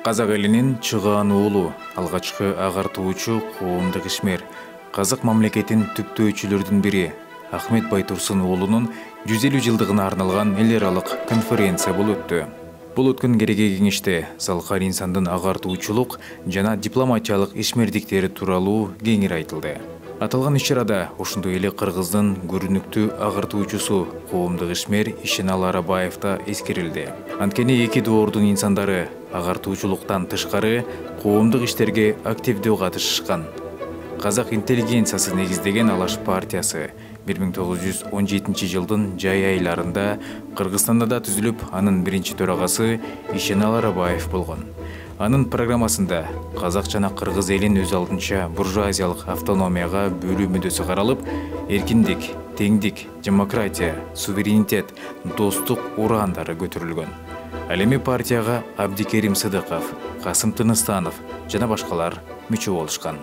Казак элинин чыгаан уулу, алгачкы агартуучу коомдук ишмер, казак мамлекетин түптөөчүлөрдүн бири Ахмет Байтурсун уулунун 150 жылдыгына арналган эл аралык конференция болуп өттү. Бул өткөн кереге кеңеште залкар инсандын агартуучулук жана дипломатиялык ишмердиктери тууралуу кеңири айтылды. Аталган иш-чарада ошондой эле Кыргыздын көрүнүктүү агартуучусу коомдук ишмер Ишеналы Арабаев да эскерилди. Анткени эки доордун инсандары агартуучулуктан тышкары коомдук иштерге активдүү катышышкан. Казак интеллигенциясы негиздеген Алаш партиясы 1917 жылдын жай айларында Кыргызстанда да түзүлүп, анын биринчи төрагасы Ишеналы Арабаев болгон. Анын программасында казак жана кыргыз элин өз алдынча буржуазиялык автономияга бөлүү мүддөсү каралып, эркиндик, теңдик, демократия, суверенитет, достук ураандары көтөрүлгөн. Ал эми партияга Абдикерим Сыдыков, Касым Тыныстанов жана башкалар мүчө болушкан.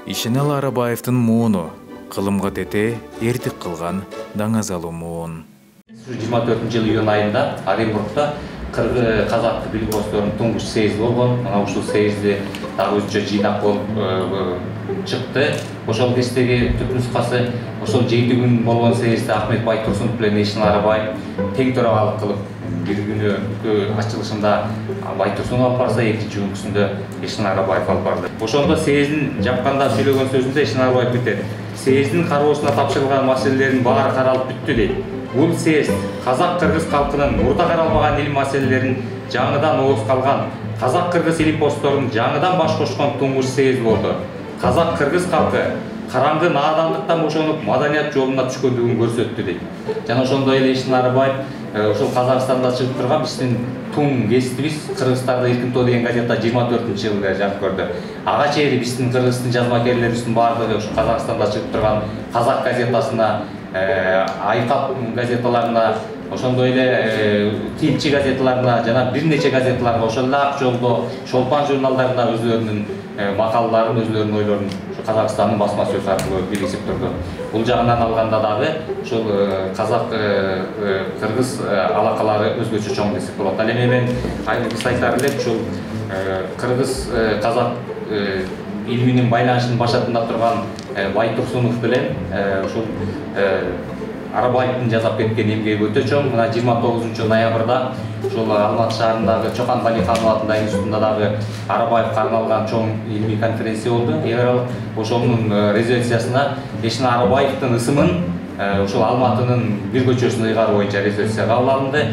Ишеналы Арабаевдин мууну кылымга тете эртик кылган даңазалуу муун. 24 июнь айында Оренбургда казак билбосторунун туңгуч съезди болгон. Мына ушул съезди дагы өзүнчө жыйнак болуп чыкты. Ошол кечтеги түп нускасы ошол 7 күн болгон съездде Ахмет Байтурсунов менен Ишеналы Арабаев тең төрагалык кылып, бир күнү ачылышында Байтурсунов алып барса, экинчи күнкүсүндө Ишеналы Арабаев алып барды. Ошондо съездин жапканда сүйлөгөн сөзүндө Ишеналы Арабаев айтты: "Съездин кароосуна тапшырылган маселелердин баары каралып бүттү" дейт. Бул съезд казак-кыргыз калкынын мурда каралбаган эл маселелерин жаңыдан ооз калган, казак-кыргыз илимпоздорунун жаңыдан баш кошкон туңгуч съезд болду. Казак-кыргыз калкы караңгы наадандыктан бошонуп, маданият жолуна түшкөндүгүн көрсөттү дейт. Жана ошондой эле Ишеналы Арабаев ошол Казакстанда чыгып турган биздин туң кесибиз Кыргызстанда Эркин деген газетта 24-жылы жарык көрдү. Ага чейин биздин кыргыздын жазмакерлерибиздин баардыгы ошо Казакстанда чыгып турган Казак газетасына, Айкап газеталарына, ошондой эле Тилчи газеталарына жана бир нече газеталарга, ошол эле Ак жолдо, Шолпан журналдарына өзлөрүнүн макалаларын, өзлөрүнүн ойлорун Казакстандын басма сөз аркылуу билгизип турду. Бул жагынан алганда дагы ошол казак-кыргыз алакалары өзгөчө чоң десек болот. Ал эми мен айрым айтар элем, ушул кыргыз-казак илминин байланышын башатында турган Байтурсунов менен ушул Арабаевдин жасап кеткен эмгеги өтө чоң. Мына 29 ноябрда ушул Алматы шаарындагы Чокан Балиханов атындагы институтунда дагы Арабаевге арналган чоң илмий конференция болду. Ошонун резолюциясына Ишеналы Арабаевдин ысымын ушул Алматынын бир көчөсүн ыйгаруу боюнча резолюция кабыл алынды.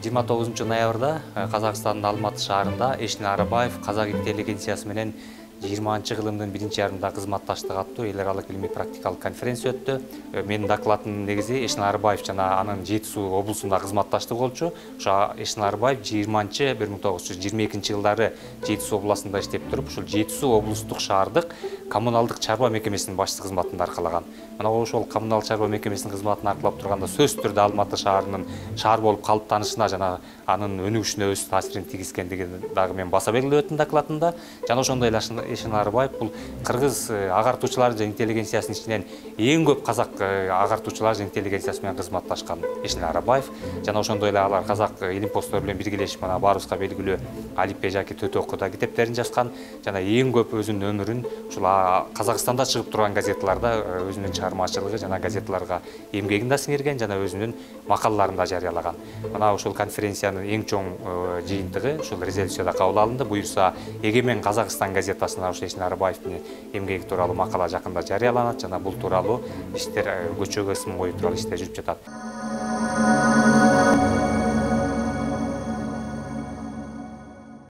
29 ноябрда Казакстандын Алматы шаарында Ишеналы Арабаев казак интеллигенциясы менен 20 кылымдын биринчи ярымында кызматташтык аттуу эл аралык илмий практикалык конференция өттү. Менин докладымдын негизи Ишеналы Арабаев жана анын Жети Суу облусунда кызматташтык болчу. Ошо Ишеналы Арабаев 1922 жылдары Жети Суу областында иштеп туруп, ушул Жети Суу облустук шаардык коммуналдык чарба мекемесинин башчы кызматын аркалаган. Мына ошол коммуналдык чарба мекемесинин кызматын аркалап турганда сөзсүз түрдө Алматы шаарынын шаар болуп калыптанышына жана анын өнүгүшүнө өз таасирин тийгизгендигин дагы мен баса белгилеп өттүм докладымда. Жана ошондой эле Ишеналы Арабаев бул кыргыз агартуучулар жана интеллигенциясынын ичинен эң көп казак агартуучулар жана интеллигенциясы менен кызматташкан Ишеналы Арабаев. Жана ошондой эле алар казак илимпоздор менен биргелешип мына баарыбызга белгилүү Алипбек Жаки Төтөкү китептерин жазган жана эң көп өзүнүн өмүрүн ушул Казакстанда чыгып турган газеталарда өзүнүн чыгармачылыгы жана газеталарга эмгегин да сиңирген жана өзүнүн макалаларын да жарыялаган. Мына ушул конференциянын эң чоң жыйынтыгы ушул резолюцияда кабыл алынды. Буюрса Эгемен Казакстан газетасына ушул Ишеналы Арабаевдин эмгеги тууралуу макала жакында жарыяланат жана бул тууралуу иштер көчөгө ысым коюу тууралуу иштер жүрүп жатат.